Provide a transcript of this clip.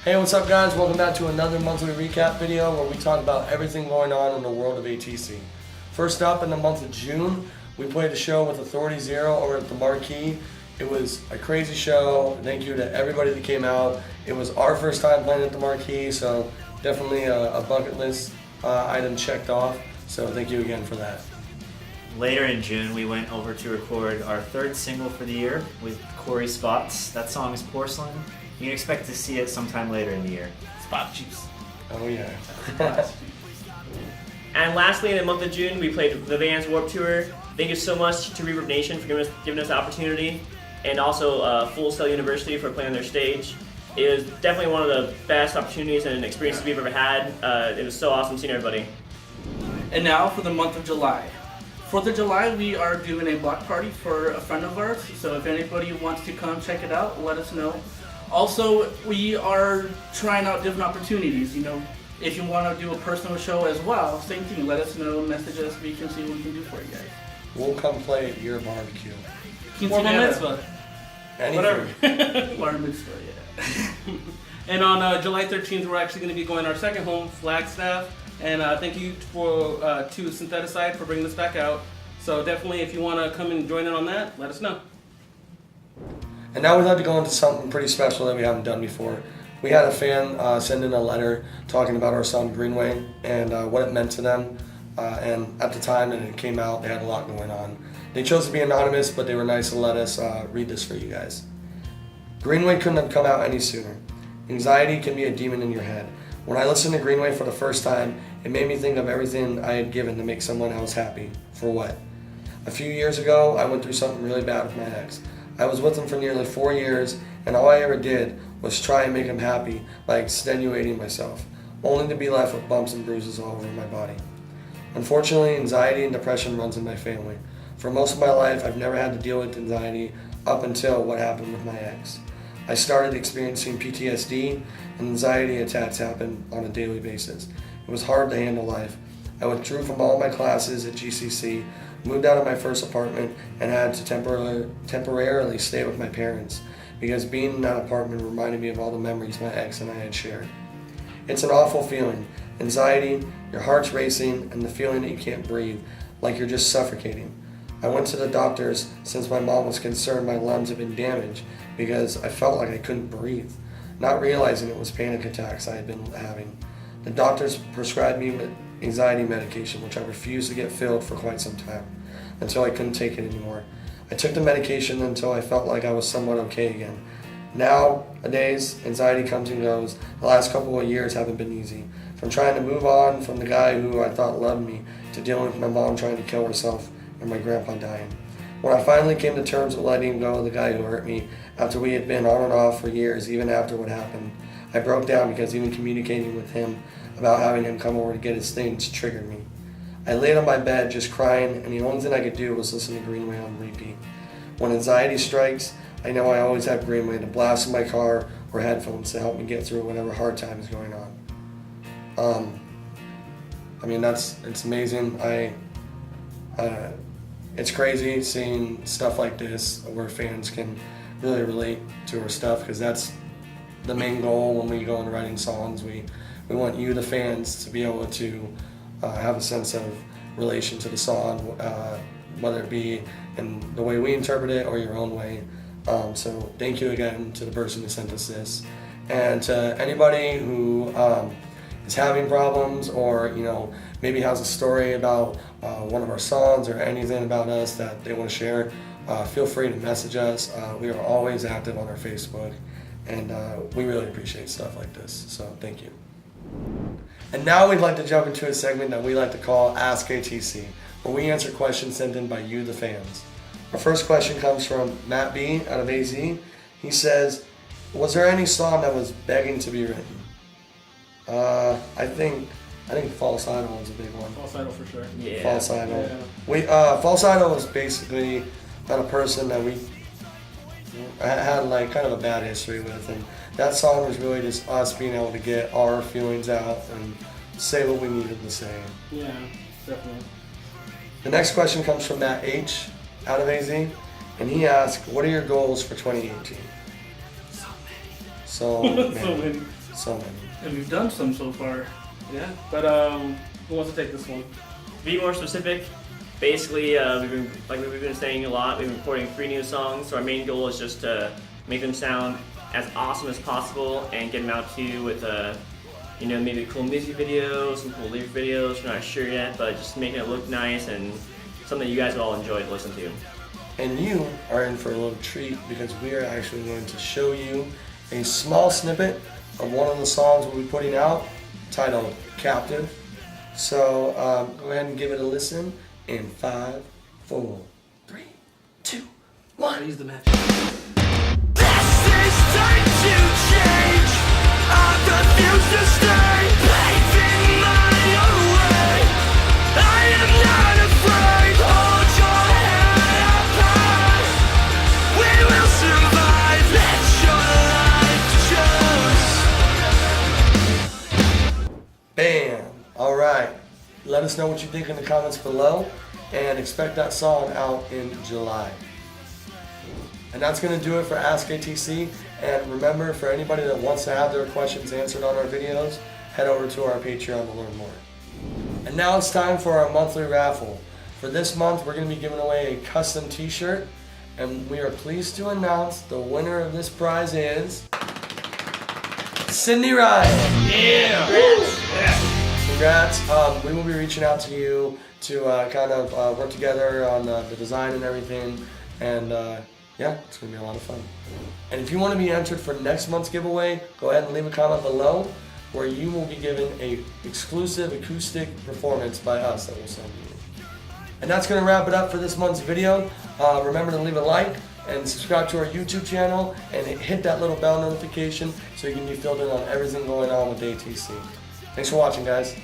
Hey, what's up guys? Welcome back to another monthly recap video where we talk about everything going on in the world of ATC. First up, in the month of June, we played a show with Authority Zero over at the Marquee. It was a crazy show. Thank you to everybody that came out. It was our first time playing at the Marquee, so definitely a bucket list item checked off. So thank you again for that. Later in June, we went over to record our third single for the year with Corey Spots. That song is Porcelain. You can expect to see it sometime later in the year. Spot juice. Oh yeah. And lastly, in the month of June, we played the Vans Warped Tour. Thank you so much to Reverb Nation for giving us the opportunity, and also Full Sail University for playing on their stage. It was definitely one of the best opportunities and experiences we've ever had. It was so awesome seeing everybody. And now for the month of July. 4th of July, we are doing a block party for a friend of ours, so if anybody wants to come check it out, let us know. Also, we are trying out different opportunities. You know, if you want to do a personal show as well, same thing. Let us know, message us, we can see what we can do for you guys. We'll come play at your barbecue. Or bar mitzvah. Anything. Bar mitzvah, yeah. And on July 13th, we're actually going to be going our second home, Flagstaff. And thank you to Syntheticide for bringing this back out. So definitely, if you want to come and join in on that, let us know. And now we'd like to go into something pretty special that we haven't done before. We had a fan send in a letter talking about our song Greenway and what it meant to them. And at the time that it came out, they had a lot going on. They chose to be anonymous, but they were nice and let us read this for you guys. Greenway couldn't have come out any sooner. Anxiety can be a demon in your head. When I listened to Greenway for the first time, it made me think of everything I had given to make someone else happy. For what? A few years ago, I went through something really bad with my ex. I was with him for nearly 4 years, and all I ever did was try and make him happy by extenuating myself, only to be left with bumps and bruises all over my body. Unfortunately, anxiety and depression runs in my family. For most of my life, I've never had to deal with anxiety up until what happened with my ex. I started experiencing PTSD, and anxiety attacks happened on a daily basis. It was hard to handle life. I withdrew from all my classes at GCC, moved out of my first apartment, and had to temporarily stay with my parents because being in that apartment reminded me of all the memories my ex and I had shared. It's an awful feeling. Anxiety, your heart's racing, and the feeling that you can't breathe, like you're just suffocating. I went to the doctors since my mom was concerned my lungs had been damaged because I felt like I couldn't breathe, not realizing it was panic attacks I had been having. The doctors prescribed me anxiety medication, which I refused to get filled for quite some time, until I couldn't take it anymore. I took the medication until I felt like I was somewhat okay again. Nowadays, anxiety comes and goes. The last couple of years haven't been easy. From trying to move on from the guy who I thought loved me, to dealing with my mom trying to kill herself and my grandpa dying. When I finally came to terms with letting go of the guy who hurt me, after we had been on and off for years, even after what happened, I broke down because even communicating with him about having him come over to get his things triggered me. I laid on my bed just crying, and the only thing I could do was listen to Greenway on repeat. When anxiety strikes, I know I always have Greenway to blast in my car or headphones to help me get through whatever hard time is going on. I mean, it's amazing. It's crazy seeing stuff like this where fans can really relate to our stuff, because that's the main goal when we go into writing songs. We want you, the fans, to be able to have a sense of relation to the song, whether it be in the way we interpret it or your own way. So thank you again to the person who sent us this, and to anybody who is having problems, or maybe has a story about one of our songs or anything about us that they want to share. Feel free to message us. We are always active on our Facebook, and we really appreciate stuff like this, so thank you. And now we'd like to jump into a segment that we like to call Ask ATC, where we answer questions sent in by you, the fans. Our first question comes from Matt B. out of AZ. He says, was there any song that was begging to be written? I think False Idol was a big one. False Idol for sure. Yeah. False Idol. Yeah. False Idol was basically about a person that we had like kind of a bad history with, and that song was really just us being able to get our feelings out and say what we needed to say. Yeah, definitely. The next question comes from Matt H. out of AZ, and he asked, what are your goals for 2018? So many. So many. So many. And we've done some so far. Yeah, but who wants to take this one? To be more specific, basically, we've been saying a lot, we've been recording 3 new songs, so our main goal is just to make them sound as awesome as possible and get them out to you with maybe a cool music video, some cool lyric videos, we're not sure yet, but just making it look nice and something you guys will all enjoy to listen to. And you are in for a little treat because we are actually going to show you a small snippet of one of the songs we'll be putting out titled Captive. So go ahead and give it a listen in 5, 4, 3, 2, 1. Use the match. This is time to change. I refuse to stay, paving my own way. I am not afraid. Hold your head up high. We will survive. Let your life choose. Bam! Alright. Let us know what you think in the comments below and expect that song out in July. And that's going to do it for Ask ATC. And remember, for anybody that wants to have their questions answered on our videos, head over to our Patreon to learn more. And now it's time for our monthly raffle. For this month, we're going to be giving away a custom t-shirt. And we are pleased to announce the winner of this prize is Sydney Ryan. Congrats. We will be reaching out to you to kind of work together on the design and everything. And yeah, it's going to be a lot of fun. And if you want to be entered for next month's giveaway, go ahead and leave a comment below where you will be given a exclusive acoustic performance by us that we'll send you. And that's going to wrap it up for this month's video. Remember to leave a like and subscribe to our YouTube channel and hit that little bell notification so you can be filled in on everything going on with ATC. Thanks for watching, guys.